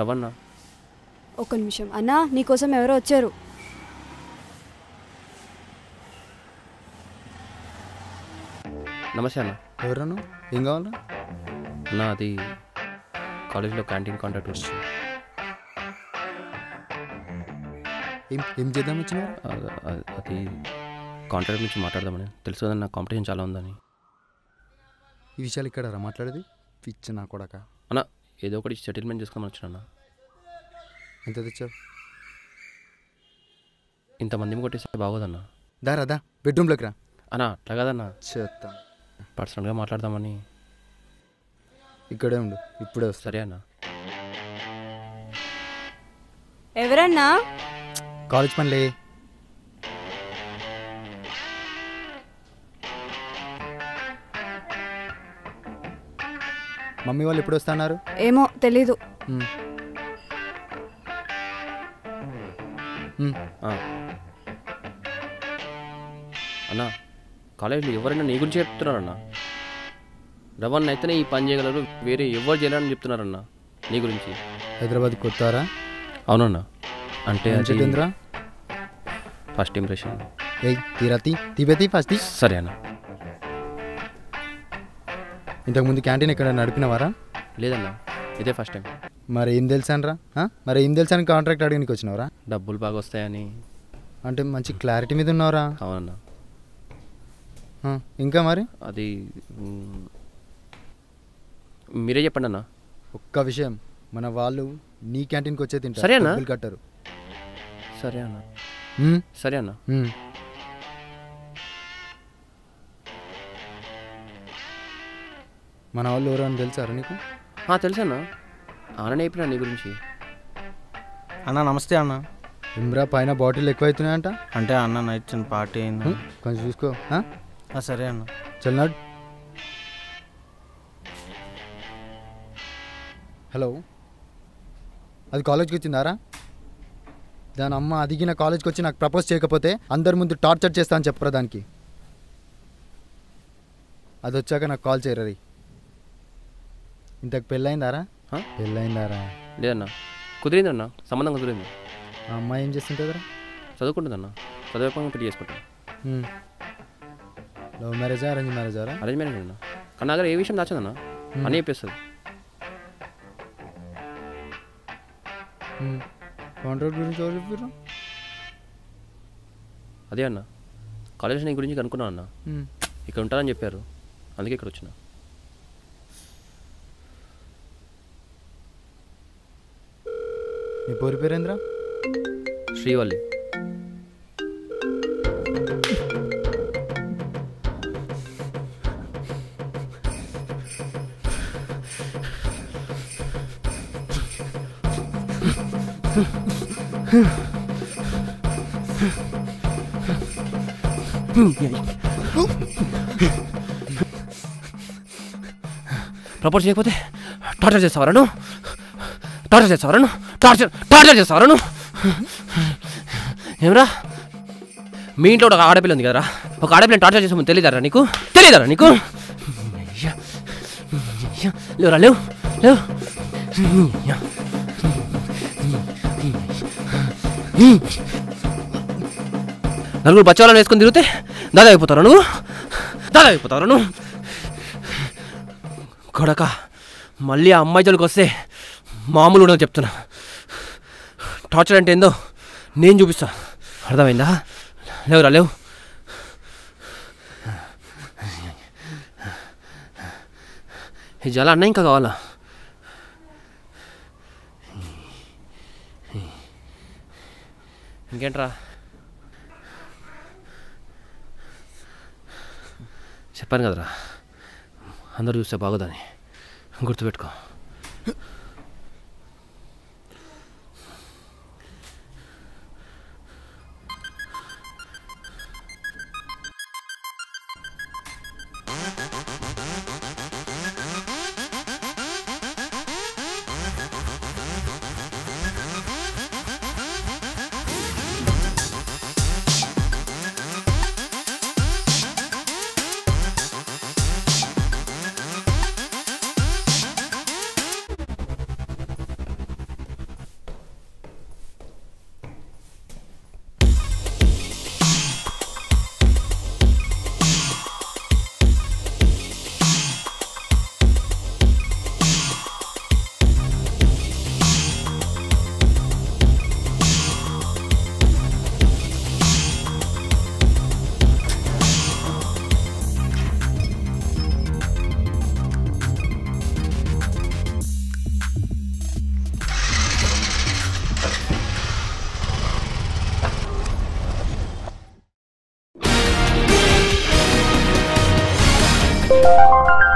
రవణ. ఒక్క నిమిషం అన్నా, నీకోసం ఎవరో వచ్చారు. నమస్తే అన్న. ఎవరన్నా? ఏం కావాలా అన్న? అది కాలేజీలో క్యాంటీన్ కాంటాక్ట్ వచ్చింది. ఏం చేద్దాం వచ్చిన? అది కాంట్రాక్ట్ నుంచి మాట్లాడదామని. తెలుసు కదన్న, కాంపిటీషన్ చాలా ఉందని. ఈ విషయాలు ఇక్కడ రా మాట్లాడేది. పిచ్చి నా కొడక. అన్న ఏదో ఒకటి సెటిల్మెంట్ చేసుకోమని వచ్చిన. ఎంత తెచ్చావు? ఇంతమంది కొట్టేస్తే బాగోదన్న. దా బెడ్రూమ్లోకి రా. అన్న అట్లా కదన్న, చేస్తా. పర్సనల్గా మాట్లాడదామని. ఇక్కడే ఉండు, ఇప్పుడే వస్తా. సరే అన్న. ఎవరన్నా? కాలేజ్ పనిలే. మమ్మీ వాళ్ళు ఎప్పుడు వస్తున్నారు? ఏమో తెలీదు. అన్న కాలేజీలో ఎవరైనా నీ గురించి చెప్తున్నారన్న. రవణ్ అయితేనే ఈ పని చేయగలరు, వేరే ఎవరు చేయాలని చెప్తున్నారన్న నీ గురించి. హైదరాబాద్ కొత్తారా? అవునన్నా. అంటే చంద్ర ఫస్ట్ ఇంప్రెషన్. ఏ తీరతి ఫస్ట్. సరే అన్న. ఇంతకుముందు క్యాంటీన్ ఎక్కడ నడిపినవారా? లేదన్నా, ఇదే ఫస్ట్ టైం. మరి ఏం తెలుసానరా? మరి ఏం తెలుసని కాంట్రాక్ట్ అడగనికి వచ్చినవరా? డబ్బులు బాగా వస్తాయని. అంటే మంచి క్లారిటీ మీద ఉన్నావరా? అవునన్నా. ఇంకా మరి అది మీరే చెప్పండి అన్న. ఒక్క విషయం, మన వాళ్ళు నీ క్యాంటీన్కి వచ్చే తింటారు. సరే అన్న. కట్టరు. సరే అన్న. సరే అన్న. మన వాళ్ళు ఎవరు అని తెలుసారా నీకు? తెలుసు అన్న. అన్న చెప్పినా నీ గురించి. అన్న నమస్తే అన్న. ఇమ్రా పైన బాటిల్ ఎక్కువ అవుతున్నాయంట. అంటే అన్న నైట్ చిన్న పార్టీ అయింది, కొంచెం చూసుకో. సరే అన్న. చల్నాడు. హలో, అది కాలేజ్కి వచ్చిందారా? దాని అమ్మ అదిగిన కాలేజ్కి వచ్చి నాకు ప్రపోజ్ చేయకపోతే అందరి ముందు టార్చర్ చేస్తా అని చెప్పరా దానికి. అది వచ్చాక నాకు కాల్ చేయరు. ఇంతకు పెళ్ళయిందారా? పెళ్ళయిందారా? లేదన్నా, కుదిరిందన్నా, సంబంధం కుదిరింది. ఆ అమ్మాయి ఏం చేస్తుంటుందిరా? చదువుకుంటుందన్నా. చదువుకోకుండా పెళ్లి చేసుకుంటాను. లవ్ మ్యారేజా అరేంజ్ మ్యారేజారా? అరేంజ్ మ్యారేజ్ అన్నా. కానీ దగ్గర ఏ విషయం దాచదన్నా అని చెప్పేస్తుంది. కాంట్రాక్ట్ గురించి ఎవరు చెప్పారు? అదే అన్న, కాలేజ్ నీ గురించి కనుక్కున్నాను అన్న. ఇక్కడ ఉంటారని చెప్పారు, అందుకే ఇక్కడ వచ్చిన. నీ పోరి పేరేంద్రా? శ్రీవల్లి. ప్రపోజ్ చేయకపోతే టార్చర్ చేస్తావరా నువ్వు? టార్చర్ చేస్తావరా నువ్వు? టార్చర్ చేస్తావరా నువ్వు? ఏమరా, మీ ఇంట్లో ఒక ఆడపిల్ల ఉంది కదరా, ఒక ఆడపిల్లని టార్చర్ చేసామని తెలియదారా నీకు? లేవురా, లేవు. నలుగురు బచ్చాలను వేసుకొని తిరిగితే దాదా అయిపోతారా నువ్వు? కొడక, మళ్ళీ ఆ అమ్మాయి జోలికి వస్తే మామూలు ఉండదు చెప్తున్నా. టార్చర్ అంటే ఏందో నేను చూపిస్తా, అర్థమైందా? లేవురా, లేవు. ఈ జల అన్న ఇంకా కావాలా? ఇంకేంట్రా? చెప్పాను కదరా, అందరూ చూస్తే బాగోదని. గుర్తుపెట్టుకో. అన్న